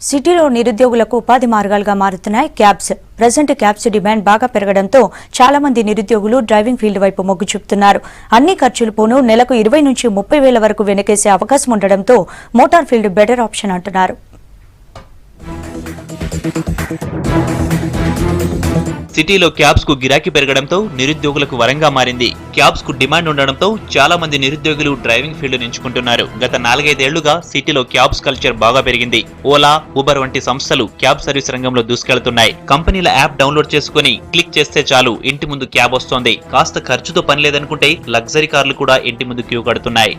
సిటీలో నిరుద్యోగులకు ఉపాధి మార్గాలుగా మారుతున్నాయి క్యాబ్స్. ప్రెజెంట్ క్యాబ్స్ డిమాండ్ బాగా పెరగడంతో చాలా మంది నిరుద్యోగులు డ్రైవింగ్ ఫీల్డ్ వైపు మొగ్గు చూపుతున్నారు. అన్ని ఖర్చులు పోను నెలకు 20 నుంచి 30 వేల వరకు వెనకేసే అవకాశం ఉండడంతో మోటార్ ఫీల్డ్ బెటర్ ఆప్షన్ అంటున్నారు. సిటీలో క్యాబ్స్ కు గిరాకీ పెరగడంతో నిరుద్యోగులకు వరంగా మారింది. క్యాబ్స్ కు డిమాండ్ ఉండడంతో చాలా మంది నిరుద్యోగులు డ్రైవింగ్ ఫీల్డ్ ఎంచుకుంటున్నారు. గత 4-5 ఏళ్లుగా సిటీలో క్యాబ్స్ కల్చర్ బాగా పెరిగింది. ఓలా, ఊబర్ వంటి సంస్థలు క్యాబ్ సర్వీస్ రంగంలో దూసుకెళ్తున్నాయి. కంపెనీల యాప్ డౌన్లోడ్ చేసుకుని క్లిక్ చేస్తే చాలు ఇంటి ముందు క్యాబ్ వస్తోంది. కాస్త ఖర్చుతో పని లేదనుకుంటే లగ్జరీ కార్లు కూడా ఇంటి ముందు క్యూ కడుతున్నాయి.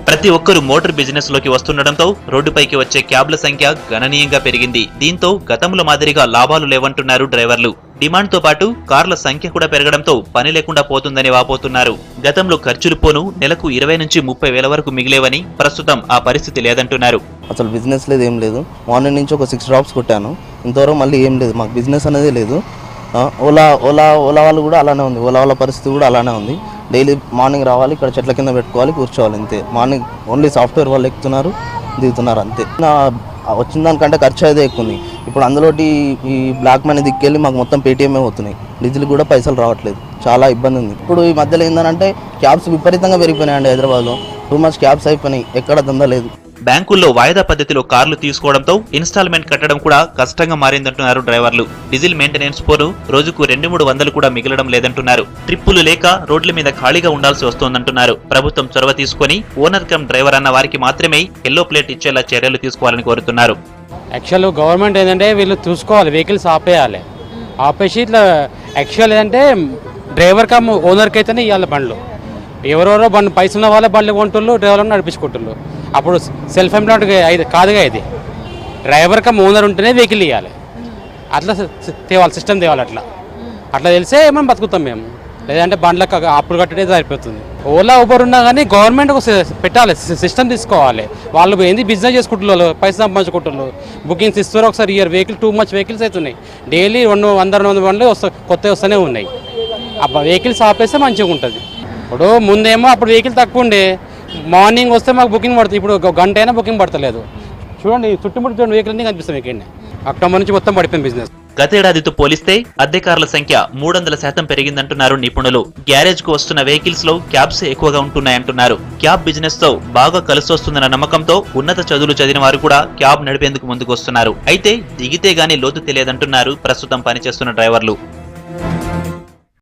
ప్రతి ఒక్కరూ మోటార్ బిజినెస్ లోకి వస్తుండటంతో రోడ్డుపైకి వచ్చే క్యాబ్ల సంఖ్య గణనీయంగా పెరిగింది. దీంతో గతంలో మాదిరిగా లాభాలు లేవంటున్నారు డ్రైవర్లు. డిమాండ్ తో పాటు కార్ల సంఖ్య కూడా పెరగడంతో పని లేకుండా పోతుందని వాపోతున్నారు. గతంలో ఖర్చులు పోను నెలకు 20 నుంచి 30 వేల వరకు మిగిలేవని, ప్రస్తుతం ఆ పరిస్థితి లేదంటున్నారు. అసలు బిజినెస్ లేదు, ఏం లేదు. మార్నింగ్ నుంచి ఒక 6 డ్రాప్స్ కొట్టాను. ఇంతవరకు మళ్ళీ ఏం లేదు, మాకు బిజినెస్ అనేది లేదు. ఓలా వాళ్ళు కూడా అలానే ఉంది. ఓలా వాళ్ళ పరిస్థితి కూడా అలానే ఉంది. డైలీ మార్నింగ్ రావాలి, ఇక్కడ చెట్ల కింద పెట్టుకోవాలి, కూర్చోవాలి, అంతే. మార్నింగ్ ఓన్లీ సాఫ్ట్వేర్ వాళ్ళు ఎక్కుతున్నారు, దిగుతున్నారు, అంతే. వచ్చిన దానికంటే ఖర్చు అయితే ఎక్కువ ఉంది. ఇప్పుడు అందులో ఈ బ్లాక్ మనీ దిక్కెళ్ళి మాకు మొత్తం పేటీఎంఏ పోతున్నాయి. డీజిల్ కూడా పైసలు రావట్లేదు, చాలా ఇబ్బంది ఉంది. ఇప్పుడు ఈ మధ్యలో ఏంటంటే క్యాబ్స్ విపరీతంగా పెరిగిపోయినాయండి. హైదరాబాద్లో టూ మచ్ క్యాబ్స్ అయిపోయినాయి, ఎక్కడ దందా లేదు. బ్యాంకుల్లో వాయిదా పద్ధతిలో కార్లు తీసుకోవడంతో ఇన్స్టాల్మెంట్ కట్టడం కూడా కష్టంగా మారిందంటున్నారు డ్రైవర్లు. డీజిల్ మెయింటెనెన్స్ పోను రోజుకు 200-300 కూడా మిగలడం లేదంటున్నారు. ట్రిప్పులు లేక రోడ్ల మీద ఖాళీగా ఉండాల్సి వస్తోందంటున్నారు. ప్రభుత్వం చొరవ తీసుకుని ఓనర్ కమ్ డ్రైవర్ అన్న వారికి మాత్రమే ఎల్లో ప్లేట్ ఇచ్చేలా చర్యలు తీసుకోవాలని కోరుతున్నారు. యాక్చువల్ గవర్నమెంట్ ఏంటంటే వీళ్ళు చూసుకోవాలి, వెహికల్స్ ఆపేయాలి. ఆపేసి ఇట్లా యాక్చువల్ ఏంటంటే డ్రైవర్ కమ్ ఓనర్కి అయితేనే ఇవ్వాలి బండ్లు. ఎవరెవరో బండి పైసలు ఉన్న వాళ్ళే బండ్లు కొంటుళ్ళు, డ్రైవర్లను నడిపించుకుంటుళ్ళు. అప్పుడు సెల్ఫ్ ఎంప్లాయిడ్ కాదుగా ఇది. డ్రైవర్ కమ్ ఓనర్ ఉంటేనే వెహికల్ ఇవ్వాలి. అట్లా తేవాలి, సిస్టమ్ తేవాలి. అట్లా తెలిసే మనం బతుకుతాం మేము. లేదంటే బండ్లకు అప్పుడు కట్టడే సరిపోతుంది. ఓలా ఊబర్ ఉన్నా కానీ గవర్నమెంట్ పెట్టాలి, సిస్టమ్ తీసుకోవాలి. వాళ్ళు ఏంది బిజినెస్ చేసుకుంటున్నారు, పైసలు సంపాదించుకుంటున్నారు. బుకింగ్స్ ఇస్తారు, ఒకసారి year vehicle too much vehicles అవుతున్నాయి. డైలీ 100-200 బండ్లు కొత్తవి వస్తూనే ఉన్నాయి. అబ్బా వెహికల్స్ ఆపేస్తే మంచిగా ఉంటుంది. ఇప్పుడు ముందేమో అప్పుడు వెహికల్ తక్కువ ఉండే, మార్నింగ్ వస్తే మాకు బుకింగ్ పడుతుంది. ఇప్పుడు ఒక గంట అయినా బుకింగ్ పడతలేదు. చూడండి చుట్టుముట్టు వెహికల్ అన్నీ కనిపిస్తాయి. ఇక్కడ అక్టోబర్ నుంచి మొత్తం పడిపోయింది బిజినెస్. గతేడాదితో పోలిస్తే అద్దె కార్ల సంఖ్య 300% పెరిగిందంటున్నారు నిపుణులు. గ్యారేజ్ కు వస్తున్న వెహికల్స్ లో క్యాబ్స్ ఎక్కువగా ఉంటున్నాయంటున్నారు. క్యాబ్ బిజినెస్ తో బాగా కలిసొస్తుందన్న నమ్మకంతో ఉన్నత చదువులు చదివిన వారు కూడా క్యాబ్ నడిపేందుకు ముందుకు వస్తున్నారు. అయితే దిగితే గానీ లోతు తెలియదంటున్నారు ప్రస్తుతం పనిచేస్తున్న డ్రైవర్లు.